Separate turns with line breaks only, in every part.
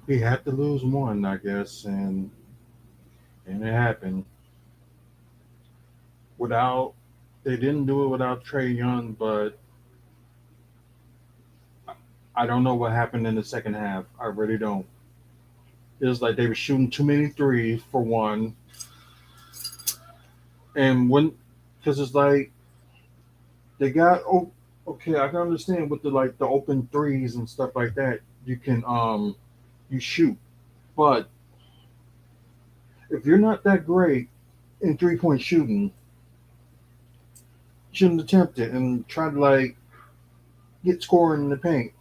we had to lose one, I guess, and it happened without. They didn't do it without Trey Young, but I don't know what happened in the second half. I really don't. It was like they were shooting too many threes for one, and when because it's like they got okay, I can understand with the like the open threes and stuff like that. You can you shoot, but if you're not that great in 3 point shooting, you shouldn't attempt it and try to like get scoring in the paint.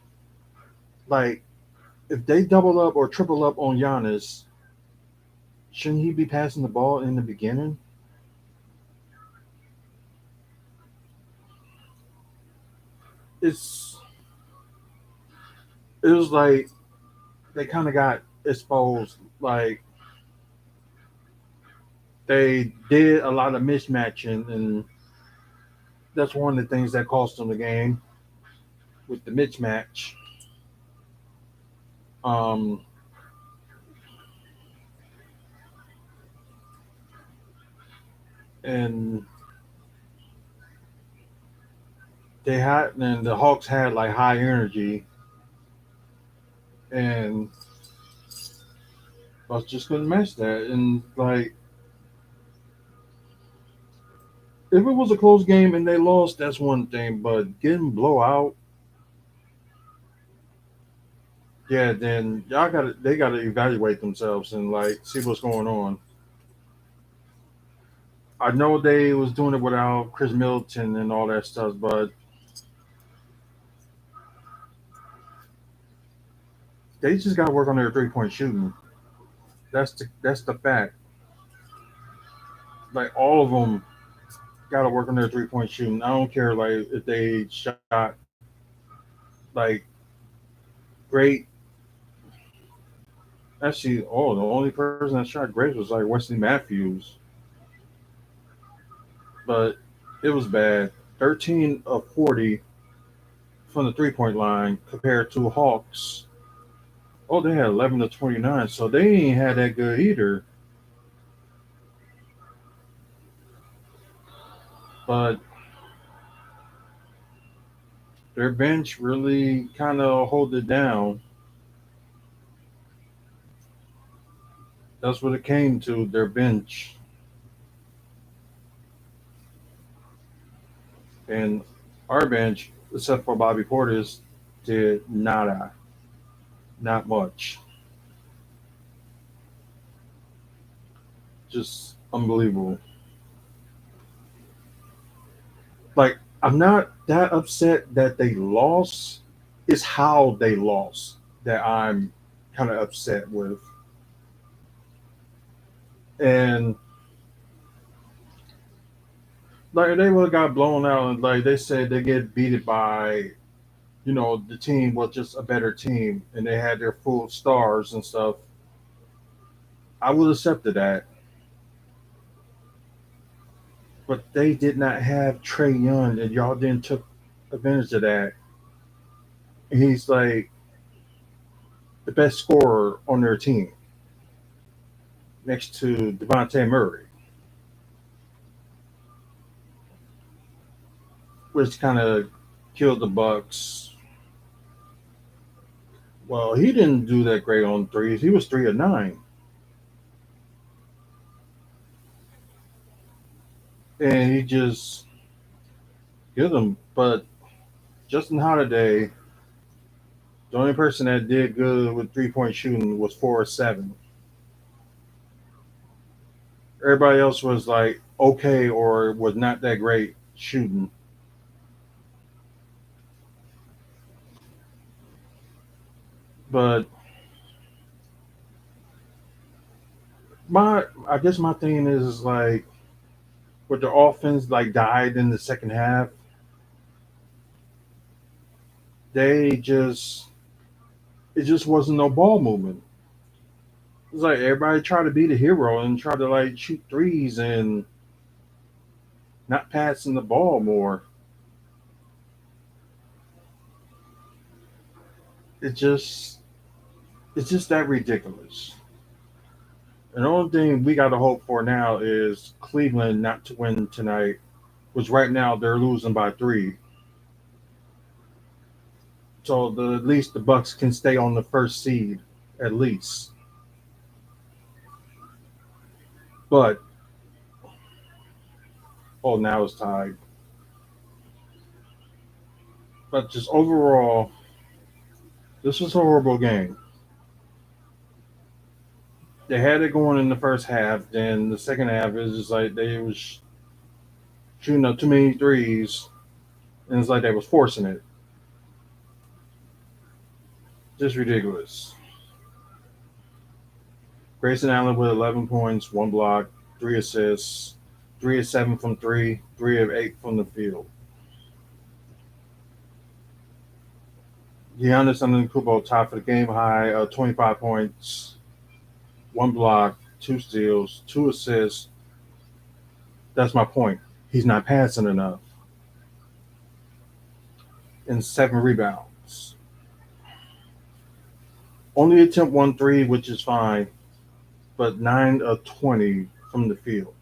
Like if they double up or triple up on Giannis, shouldn't he be passing the ball in the beginning? It's it was like they kind of got exposed. Like they did a lot of mismatching, and that's one of the things that cost them the game with the mismatch. Um, and and the Hawks had like high energy, and I was just couldn't match that. And like if it was a close game and they lost, that's one thing. But getting blowout, yeah, then they gotta evaluate themselves and like see what's going on. I know they was doing it without Chris Middleton and all that stuff, but they just got to work on their 3 point shooting. That's the fact. Like all of them got to work on their 3 point shooting. I don't care like if they shot like great. Actually, oh, the only person that shot great was like Wesley Matthews, but it was bad. 13 of 40 from the 3 point line compared to Hawks. Oh, they had 11 of 29, so they ain't had that good either. But their bench really kind of hold it down. That's what it came to. Their bench, and our bench, except for Bobby Portis, did nada, not much. Just unbelievable. Like I'm not that upset that they lost. It's how they lost that I'm kind of upset with. And like they would have got blown out, and like they said they get beaten by the team was just a better team and they had their full stars and stuff. I would have accepted that, but they did not have Trey Young, and y'all didn't took advantage of that. And he's like the best scorer on their team next to Devontae Murray, which kind of killed the Bucks. Well, he didn't do that great on threes. He was 3 of 9, and he just killed them. But Justin Holiday, the only person that did good with 3 point shooting was 4 of 7. Everybody else was like okay or was not that great shooting. But my I guess my thing is like with the offense like died in the second half, they just it just wasn't no ball movement. It's like everybody tried to be the hero and try to like shoot threes and not passing the ball more. It just It's just that ridiculous. And the only thing we got to hope for now is Cleveland not to win tonight, which right now they're losing by 3. So at least the Bucks can stay on the first seed, at least. But oh, now it's tied. But just overall, this was a horrible game. They had it going in the first half. Then the second half is just like they was shooting up too many threes, and it's like they was forcing it. Just ridiculous. Grayson Allen with 11 points, 1 block, 3 assists, 3 of 7 from three, 3 of 8 from the field. Giannis Antetokounmpo tied for the game high, 25 points, 1 block, 2 steals, 2 assists. That's my point. He's not passing enough, and 7 rebounds. Only attempt 1 3, which is fine, but 9 of 20 from the field.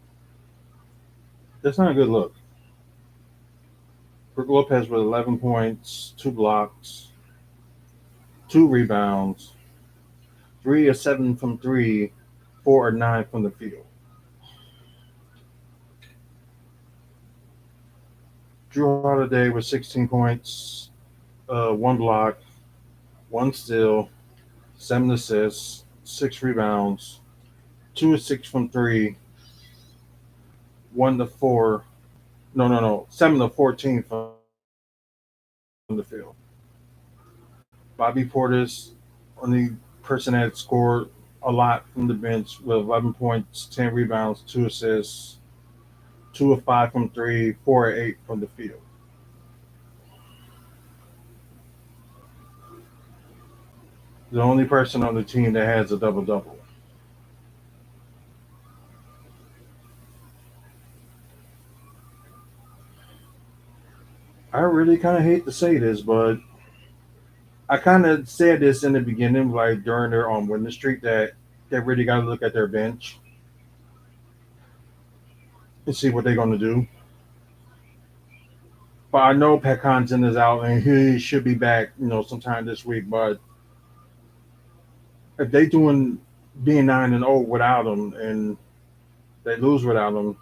That's not a good look. Brook Lopez with 11 points, 2 blocks, 2 rebounds, 3 of 7 from three, 4 of 9 from the field. Drew Holiday with 16 points, 1 block, 1 steal, 7 assists, 6 rebounds, 2 of 6 from three, 1 to 4. No, no, no. 7 of 14 from the field. Bobby Portis, only person that scored a lot from the bench with 11 points, 10 rebounds, 2 assists, 2 of 5 from three, 4 of 8 from the field. The only person on the team that has a double double. I really kind of hate to say this, but I kind of said this in the beginning, like during their winning streak, that they really got to look at their bench and see what they're going to do. But I know Pat Connaughton is out and he should be back, sometime this week. But if they doing being 9-0 without him and they lose without him,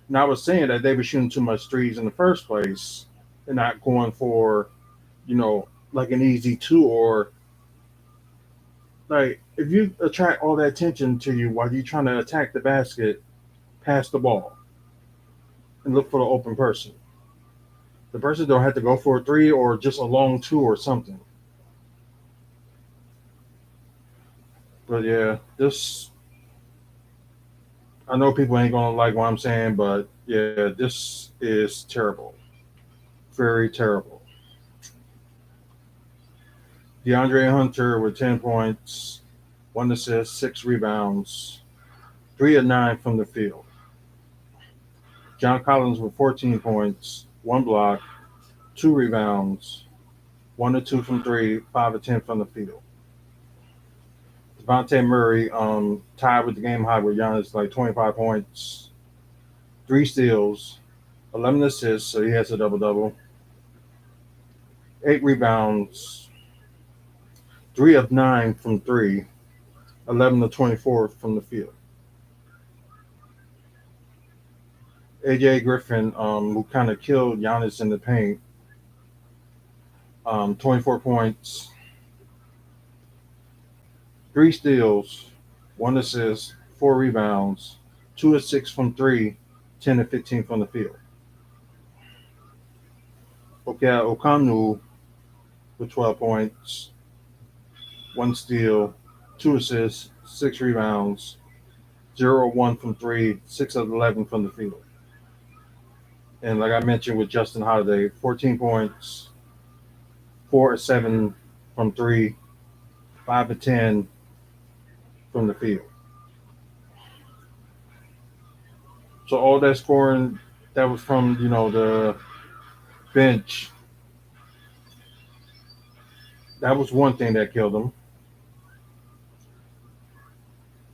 and I was saying that they were shooting too much threes in the first place and not going for, like an easy two, or like if you attract all that attention to you while you're trying to attack the basket, pass the ball and look for the open person. The person don't have to go for a three or just a long two or something. But yeah, this I know people ain't gonna like what I'm saying, but yeah, this is terrible, very terrible. DeAndre Hunter with 10 points, 1 assist, 6 rebounds, 3 of 9 from the field. John Collins with 14 points, 1 block, 2 rebounds, 1 of 2 from three, 5 of 10 from the field. Devontae Murray tied with the game high with Giannis, like 25 points, 3 steals, 11 assists, so he has a double double, 8 rebounds, 3 of 9 from three, 11 of 24 from the field. AJ Griffin, who kind of killed Giannis in the paint, 24 points, 3 steals, 1 assist, 4 rebounds, 2 of 6 from three, 10 of 15 from the field. Okay, Okanu with 12 points, 1 steal, 2 assists, 6 rebounds, 0 of 1 from three, 6 of 11 from the field. And like I mentioned with Justin Holiday, 14 points, 4 of 7 from three, 5 of 10 from the field. So all that scoring that was from the bench, that was one thing that killed them.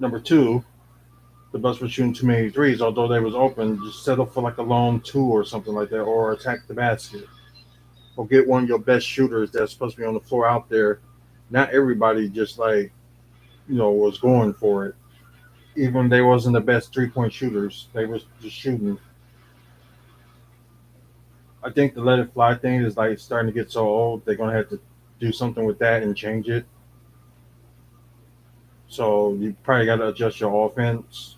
Number two, the Bucks were shooting too many threes, although they was open. Just settle for like a lone two or something like that, or attack the basket, or get one of your best shooters that's supposed to be on the floor out there. Not everybody just like was going for it. Even they wasn't the best 3 point shooters. They was just shooting. I think the let it fly thing is like starting to get so old. They're gonna have to do something with that and change it. So you probably got to adjust your offense.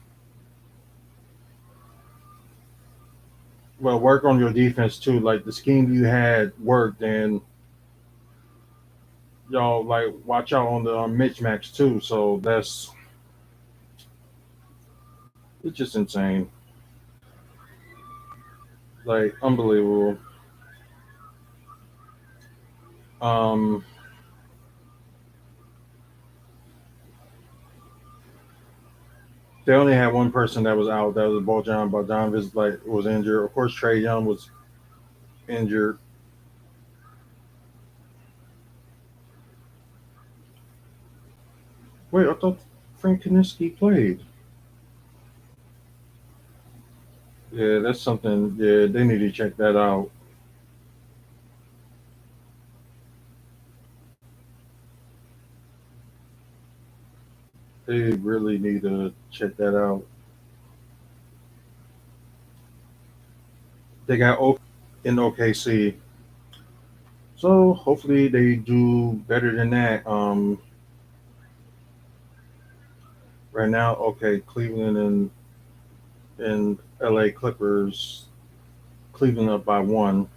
Well, work on your defense too. Like the scheme you had worked, and y'all like watch out on the mismatch too. So it's just insane, like unbelievable. Um, they only had one person that was out. That was Bojan Bogdanovic, like was injured. Of course, Trey Young was injured. Wait, I thought Frank Kaminsky played. Yeah, that's something. Yeah, they need to check that out. They really need to check that out. They got in OKC, so hopefully they do better than that. Right now, okay, Cleveland and LA Clippers. Cleveland up by one.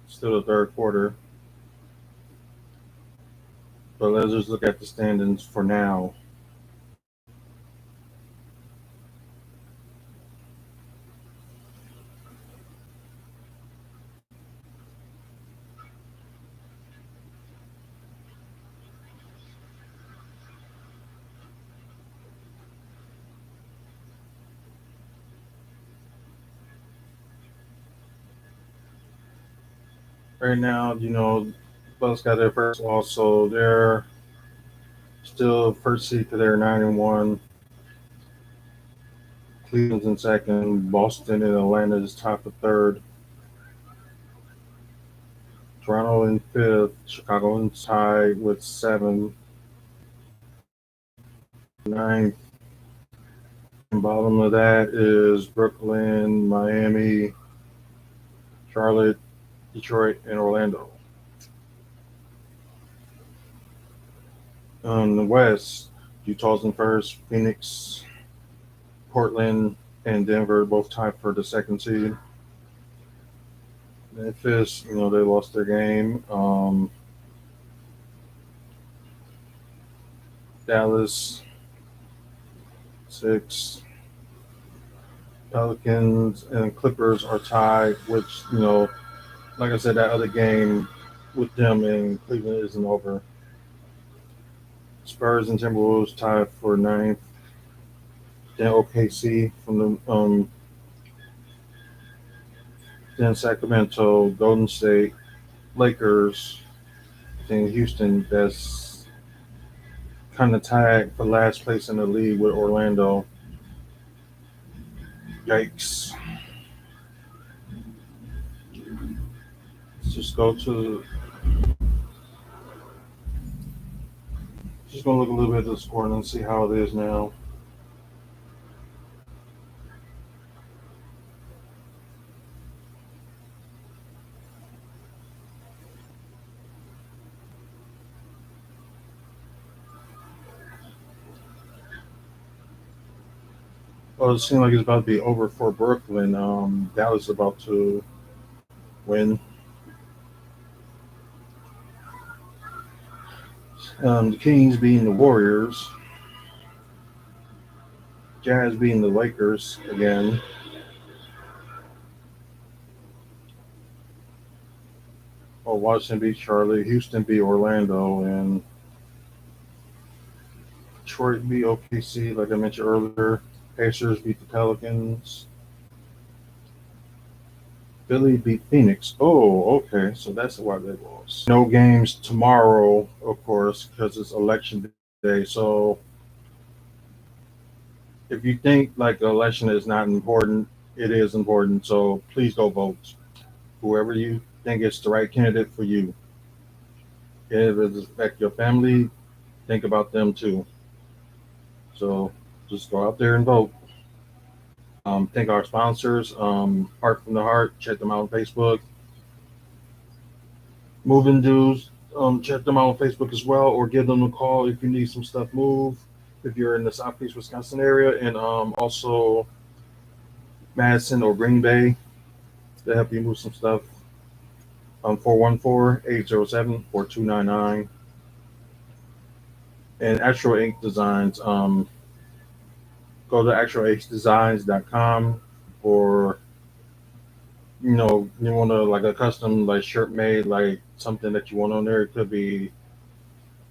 Still the third quarter, but let's just look at the standings for now. Right now, Bucks got their first loss, so they're still first seed because they're 9-1. Cleveland's in second. Boston and Atlanta is tied for third. Toronto in fifth. Chicago in tied with seven. Ninth. And bottom of that is Brooklyn, Miami, Charlotte, Detroit, and Orlando. On the West, Utah's in first. Phoenix, Portland, and Denver both tied for the second seed. Memphis, they lost their game. Dallas, six. Pelicans and Clippers are tied, which, like I said, that other game with them and Cleveland isn't over. Spurs and Timberwolves tied for ninth. Then OKC from then Sacramento, Golden State, Lakers, then Houston. That's kind of tied for last place in the league with Orlando. Yikes! Let's just go to. Just gonna look a little bit at the score and see how it is now. Well, it seems like it's about to be over for Brooklyn. Dallas is about to win. The Kings beating the Warriors. Jazz beating the Lakers again. Oh, Washington beat Charlotte. Houston beat Orlando. And Detroit beat OKC, like I mentioned earlier. Pacers beat the Pelicans. Philly beat Phoenix. Oh, okay. So that's why they lost. No games tomorrow, of course, because it's election day. So If you think like the election is not important, it is important. So please go vote. Whoever you think is the right candidate for you. If it affects your family, think about them too. So just go out there and vote. Thank our sponsors, Heart from the Heart. Check them out on Facebook. Moving Dudes, check them out on Facebook as well, or give them a call if you need some stuff moved. If you're in the Southeast Wisconsin area, and also Madison or Green Bay, to help you move some stuff. 414-807-4299. And Actual Ink Designs. Go to actualhdesigns.com, or you want to like a custom like shirt made, like something that you want on there. It could be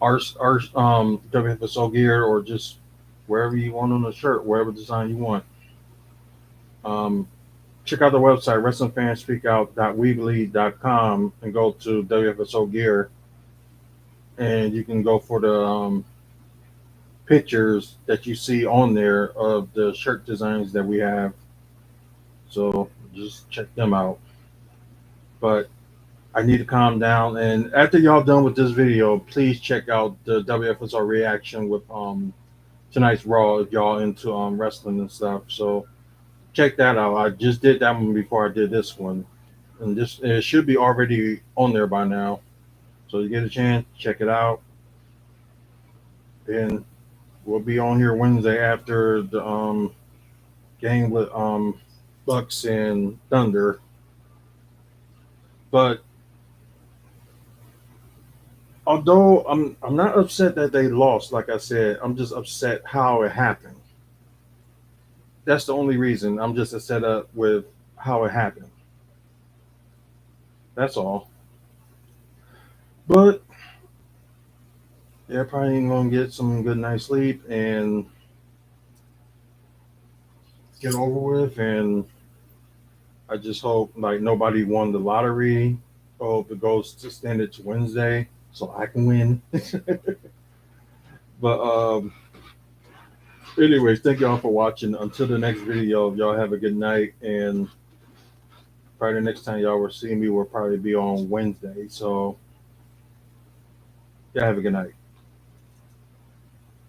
art WFSO gear, or just wherever you want on the shirt, wherever design you want. Um, Check out the website wrestlingfanspeakout.weebly.com and go to WFSO gear, and you can go for the pictures that you see on there of the shirt designs that we have. So just check them out. But I need to calm down. And after y'all done with this video, please check out the WFSO reaction with tonight's Raw if y'all into wrestling and stuff. So check that out. I just did that one before I did this one, and this it should be already on there by now. So you get a chance, check it out, and we'll be on here Wednesday after the game with Bucks and Thunder. But although I'm not upset that they lost, like I said, I'm just upset how it happened. That's the only reason. I'm just upset up with how it happened. That's all. But yeah, probably gonna get some good night's sleep and get over with. And I just hope like nobody won the lottery. I hope it goes to stand it to Wednesday so I can win. But anyways, thank y'all for watching. Until the next video, y'all have a good night, and probably the next time y'all will see me will probably be on Wednesday. So, yeah, have a good night.